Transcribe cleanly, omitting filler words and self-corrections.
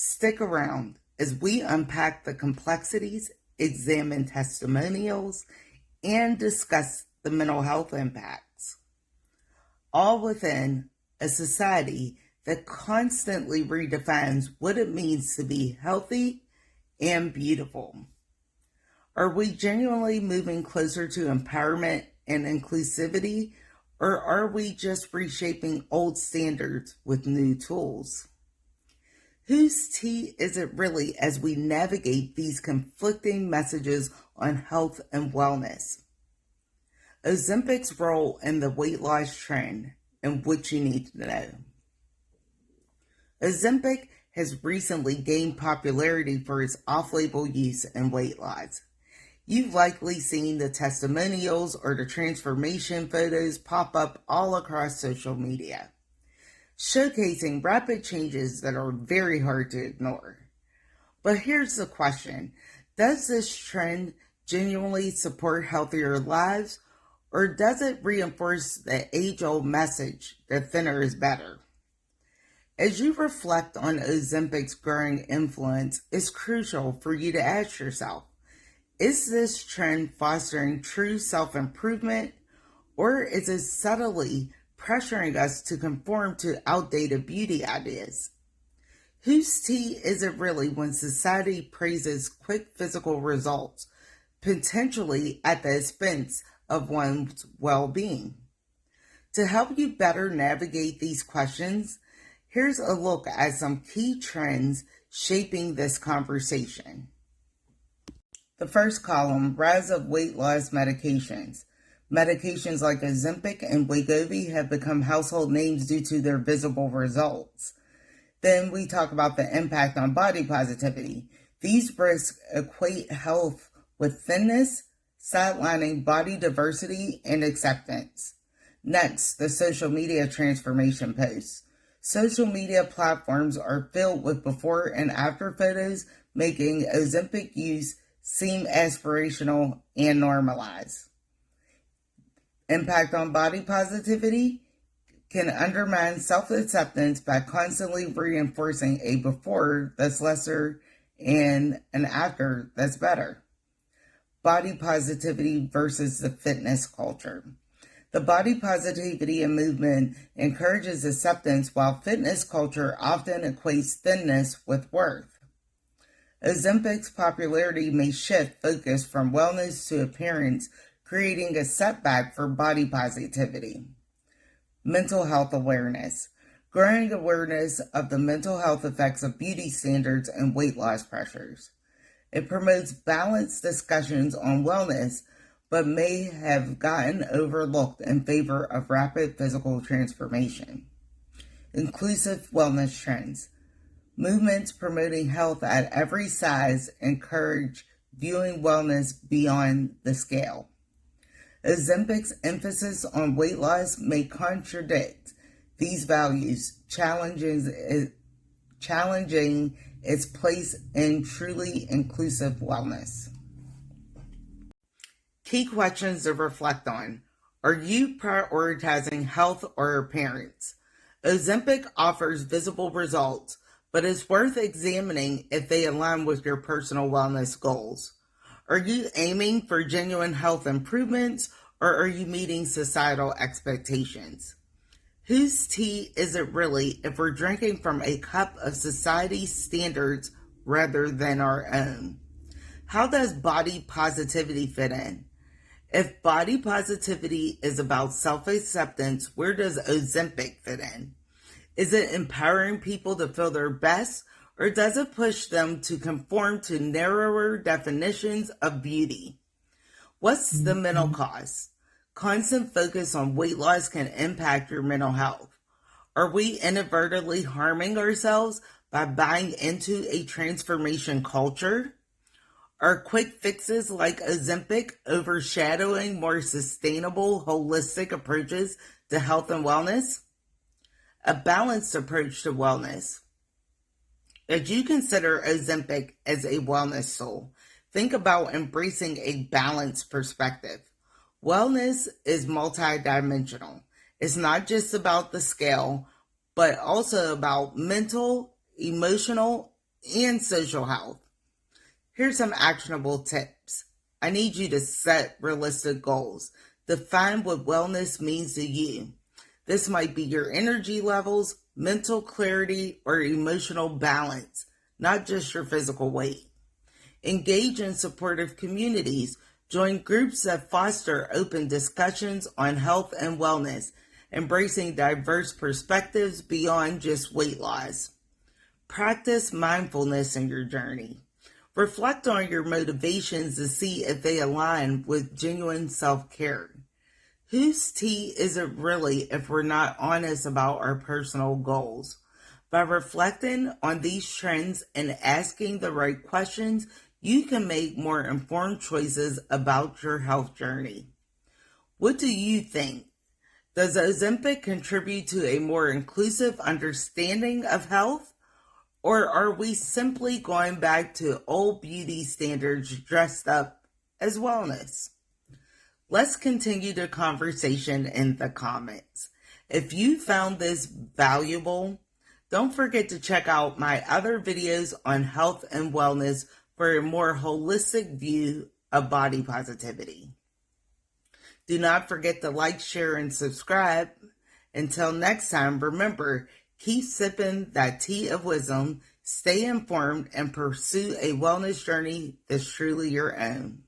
Stick around as we unpack the complexities, examine testimonials, and discuss the mental health impacts, all within a society that constantly redefines what it means to be healthy and beautiful. Are we genuinely moving closer to empowerment and inclusivity, or are we just reshaping old standards with new tools? Whose tea is it really as we navigate these conflicting messages on health and wellness? Ozempic's role in the weight loss trend and what you need to know. Ozempic has recently gained popularity for its off-label use in weight loss. You've likely seen the testimonials or the transformation photos pop up all across social media, showcasing rapid changes that are very hard to ignore. But here's the question: does this trend genuinely support healthier lives, or does it reinforce the age-old message that thinner is better? As you reflect on Ozempic's growing influence, it's crucial for you to ask yourself, is this trend fostering true self-improvement, or is it subtly pressuring us to conform to outdated beauty ideas? Whose tea is it really when society praises quick physical results, potentially at the expense of one's well-being? To help you better navigate these questions, here's a look at some key trends shaping this conversation. The first column, rise of weight loss medications. Medications like Ozempic and Wegovy have become household names due to their visible results. Then we talk about the impact on body positivity. These risks equate health with thinness, sidelining body diversity and acceptance. Next, the social media transformation posts. Social media platforms are filled with before and after photos, making Ozempic use seem aspirational and normalized. Impact on body positivity can undermine self-acceptance by constantly reinforcing a before that's lesser and an after that's better. Body positivity versus the fitness culture. The body positivity movement encourages acceptance, while fitness culture often equates thinness with worth. Ozempic's popularity may shift focus from wellness to appearance, creating a setback for body positivity. Mental health awareness. Growing awareness of the mental health effects of beauty standards and weight loss pressures. It promotes balanced discussions on wellness, but may have gotten overlooked in favor of rapid physical transformation. Inclusive wellness trends. Movements promoting health at every size encourage viewing wellness beyond the scale. Ozempic's emphasis on weight loss may contradict these values, challenging its place in truly inclusive wellness. Key questions to reflect on. Are you prioritizing health or appearance? Ozempic offers visible results, but it's worth examining if they align with your personal wellness goals. Are you aiming for genuine health improvements, or are you meeting societal expectations? Whose tea is it really if we're drinking from a cup of society's standards rather than our own? How does body positivity fit in? If body positivity is about self-acceptance, where does Ozempic fit in? Is it empowering people to feel their best, or does it push them to conform to narrower definitions of beauty? What's the mental cost? Constant focus on weight loss can impact your mental health. Are we inadvertently harming ourselves by buying into a transformation culture? Are quick fixes like Ozempic overshadowing more sustainable, holistic approaches to health and wellness? A balanced approach to wellness. As you consider Ozempic as a wellness tool, think about embracing a balanced perspective. Wellness is multidimensional. It's not just about the scale, but also about mental, emotional, and social health. Here's some actionable tips. I need you to set realistic goals. Define what wellness means to you. This might be your energy levels, mental clarity, or emotional balance, not just your physical weight. Engage in supportive communities. Join groups that foster open discussions on health and wellness, embracing diverse perspectives beyond just weight loss. Practice mindfulness in your journey. Reflect on your motivations to see if they align with genuine self-care. Whose tea is it really if we're not honest about our personal goals? By reflecting on these trends and asking the right questions, you can make more informed choices about your health journey. What do you think? Does Ozempic contribute to a more inclusive understanding of health? Or are we simply going back to old beauty standards dressed up as wellness? Let's continue the conversation in the comments. If you found this valuable, don't forget to check out my other videos on health and wellness for a more holistic view of body positivity. Do not forget to like, share, and subscribe. Until next time, remember, keep sipping that tea of wisdom, stay informed, and pursue a wellness journey that's truly your own.